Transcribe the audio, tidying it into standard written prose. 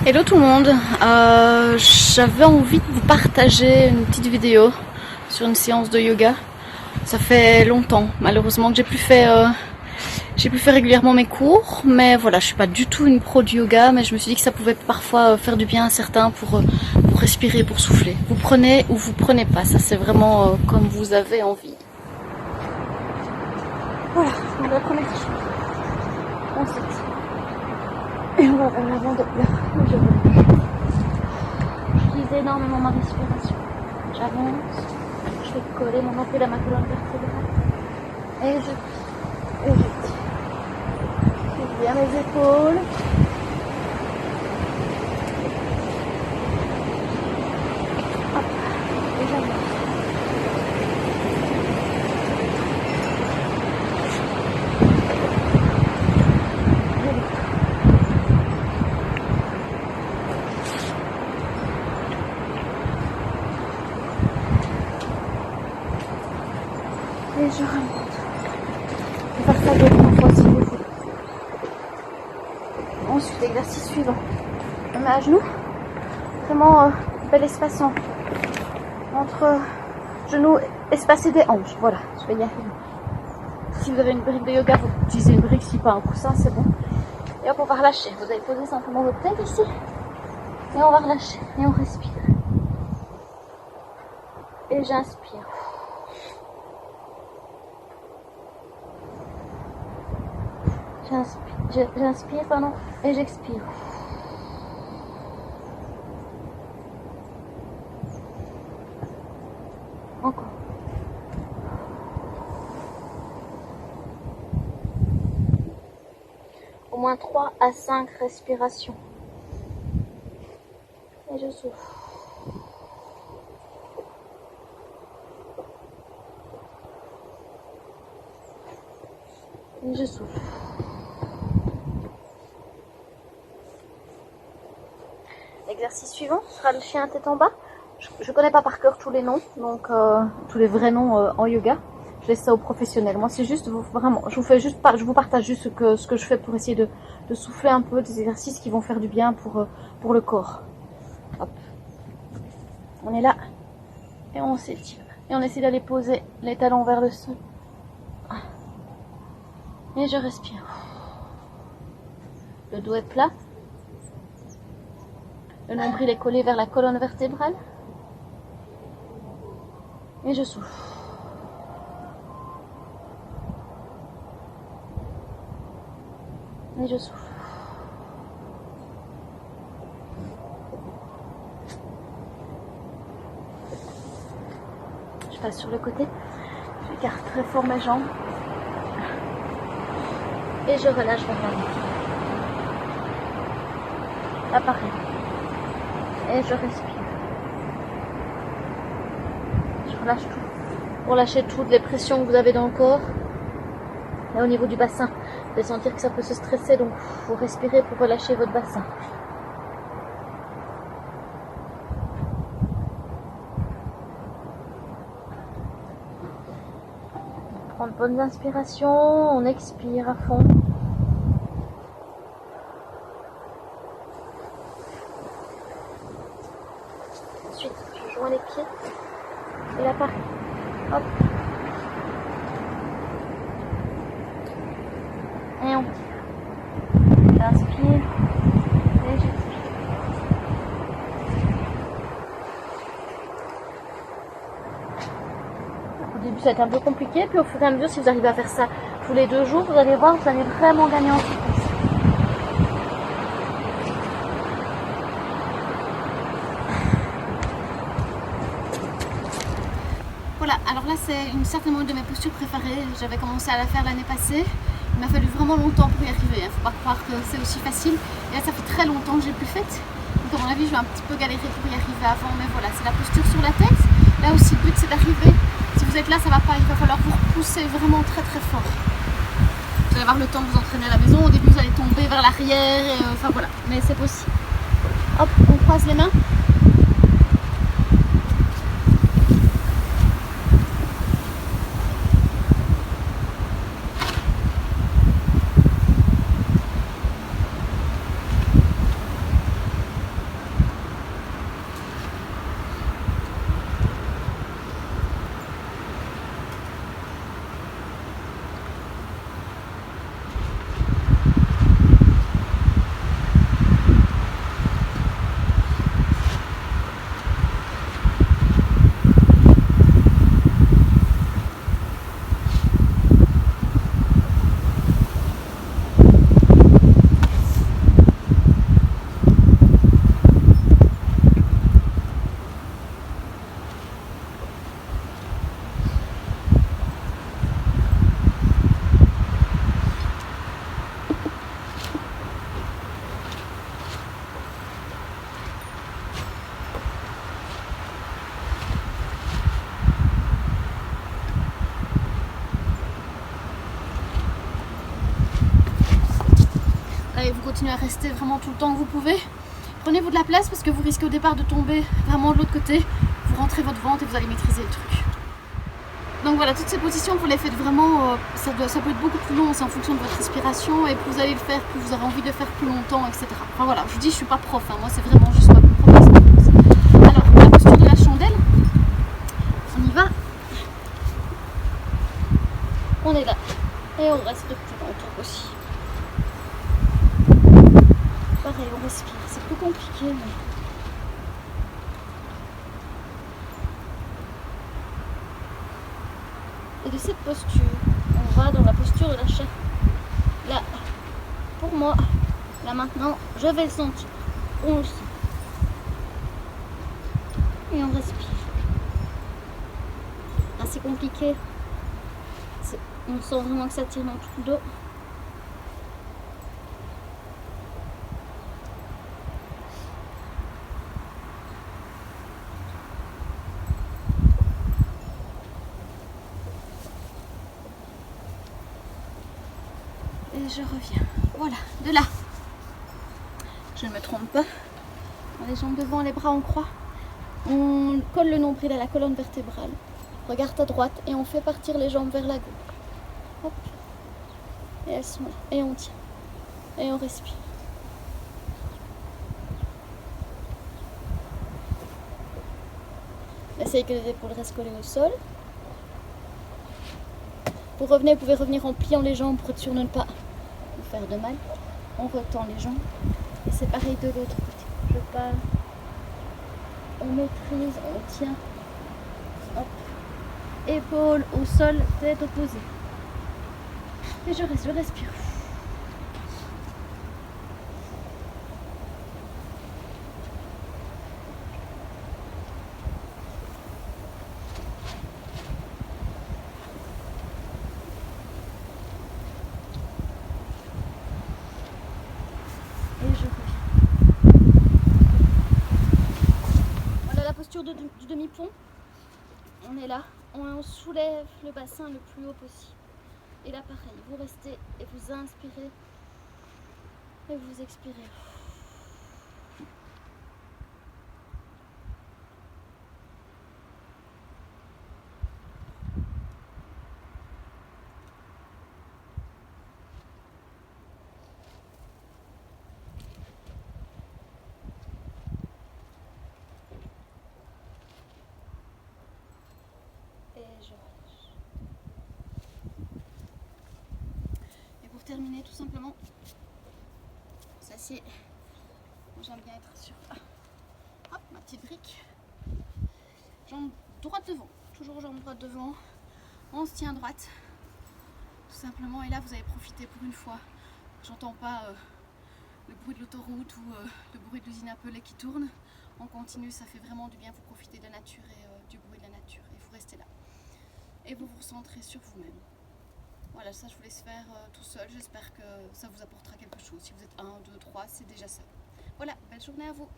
Hello tout le monde, j'avais envie de vous partager une petite vidéo sur une séance de yoga. Ça fait longtemps malheureusement que j'ai plus fait régulièrement mes cours, mais voilà, je suis pas du tout une pro du yoga, mais je me suis dit que ça pouvait parfois faire du bien à certains pour respirer, pour souffler. Vous prenez ou vous prenez pas, ça c'est vraiment comme vous avez envie. Voilà, on va la première chose. Ensuite, et on va vers l'avant de j'utilise énormément ma respiration. J'avance, je fais coller mon empile à ma colonne vertébrale. Et je tire. Je bien mes épaules. Hop, et j'avance. Et je remonte. Je vais faire ça 2-3 fois si vous voulez. Ensuite, exercice suivant. Je me mets à genoux. Vraiment bel espace entre genoux espacés des hanches. Voilà, je vais y arriver. Si vous avez une brique de yoga, vous utilisez une brique, si pas un coussin, c'est bon. Et hop, on va relâcher. Vous allez poser simplement votre tête ici. Et on va relâcher. Et on respire. Et j'inspire. J'inspire, pardon, et j'expire. Encore. Au moins 3 à 5 respirations. Et je souffle. Et je souffle. L'exercice suivant sera le chien tête en bas. Je connais pas par cœur tous les noms, donc tous les vrais noms en yoga. Je laisse ça aux professionnels. Moi, c'est juste vraiment, je vous partage juste ce que je fais pour essayer de souffler un peu, des exercices qui vont faire du bien pour le corps. Hop. On est là et on s'étire et on essaie d'aller poser les talons vers le sol. Et je respire. Le dos est plat. Le nombril est collé vers la colonne vertébrale. Et je souffle. Et je souffle. Je passe sur le côté. J'écarte très fort mes jambes. Et je relâche vers l'avant. Là, pareil. Et je respire. Je relâche tout. Pour lâcher toutes les pressions que vous avez dans le corps. Et au niveau du bassin, vous allez sentir que ça peut se stresser, donc il faut respirer pour relâcher votre bassin. On prend de bonnes inspirations, on expire à fond. Ensuite, je joins les pieds. Et là, pareil. Hop. Et on tire. J'inspire. Et j'expire. Au début, ça va être un peu compliqué. Puis au fur et à mesure, si vous arrivez à faire ça tous les 2 jours, vous allez voir, vous allez vraiment gagner en souplesse. Voilà, alors là c'est certainement une de mes postures préférées. J'avais commencé à la faire l'année passée. Il m'a fallu vraiment longtemps pour y arriver. Il ne faut pas croire que c'est aussi facile. Et là ça fait très longtemps que je l'ai plus faite. Donc à mon avis je vais un petit peu galérer pour y arriver avant. Mais voilà, c'est la posture sur la tête. Là aussi le but c'est d'arriver. Si vous êtes là ça va pas, il va falloir vous repousser vraiment très très fort. Vous allez avoir le temps de vous entraîner à la maison. Au début vous allez tomber vers l'arrière. Enfin voilà, mais c'est possible. Hop, on croise les mains. continuez à rester vraiment tout le temps que vous pouvez. Prenez-vous de la place parce que vous risquez au départ de tomber vraiment de l'autre côté. Vous rentrez votre ventre et vous allez maîtriser le truc. Donc voilà, toutes ces positions, vous les faites vraiment, ça peut être beaucoup plus long, c'est en fonction de votre respiration, et plus vous allez le faire, plus vous aurez envie de le faire plus longtemps, etc. Enfin voilà, je vous dis, je suis pas prof, hein, moi c'est vraiment juste ma propre expérience. Alors, la posture de la chandelle, on y va. On est là, et on reste plus longtemps aussi. Pareil, on respire, c'est plus compliqué, mais... Et de cette posture, on va dans la posture de la chaise. Là, pour moi, là maintenant, je vais le sentir. On le sent. Et on respire. Là, c'est compliqué. On sent vraiment que ça tire dans tout le dos. Et je reviens. Voilà, de là. Je ne me trompe pas. Les jambes devant, les bras en croix. On colle le nombril à la colonne vertébrale. Regarde à droite et on fait partir les jambes vers la gauche. Hop. Et elles sont là. Et on tient. Et on respire. Essayez que les épaules restent collées au sol. Vous pouvez revenir en pliant les jambes pour être sûr de ne pas vous faire de mal. On retend les jambes. Et c'est pareil de l'autre côté. Je parle. On maîtrise, on tient. Hop. Épaules au sol, tête opposée. Et je respire. Et je reviens. Voilà la posture du demi-pont. On est là, on soulève le bassin le plus haut possible. Et là pareil, vous restez et vous inspirez et vous expirez. Et je relâche. Et pour terminer, tout simplement, on s'assied. Moi j'aime bien être sur hop, ma petite brique. Jambe droite devant, toujours jambe droite devant. On se tient droite, tout simplement. Et là, vous allez profiter pour une fois. J'entends pas le bruit de l'autoroute ou le bruit de l'usine à peler qui tourne. On continue, ça fait vraiment du bien. Vous profitez de la nature et du bruit de la nature. Et vous restez là. Et vous vous recentrez sur vous-même. Voilà, ça je vous laisse faire tout seul. J'espère que ça vous apportera quelque chose. Si vous êtes 1, 2, 3, c'est déjà ça. Voilà, belle journée à vous.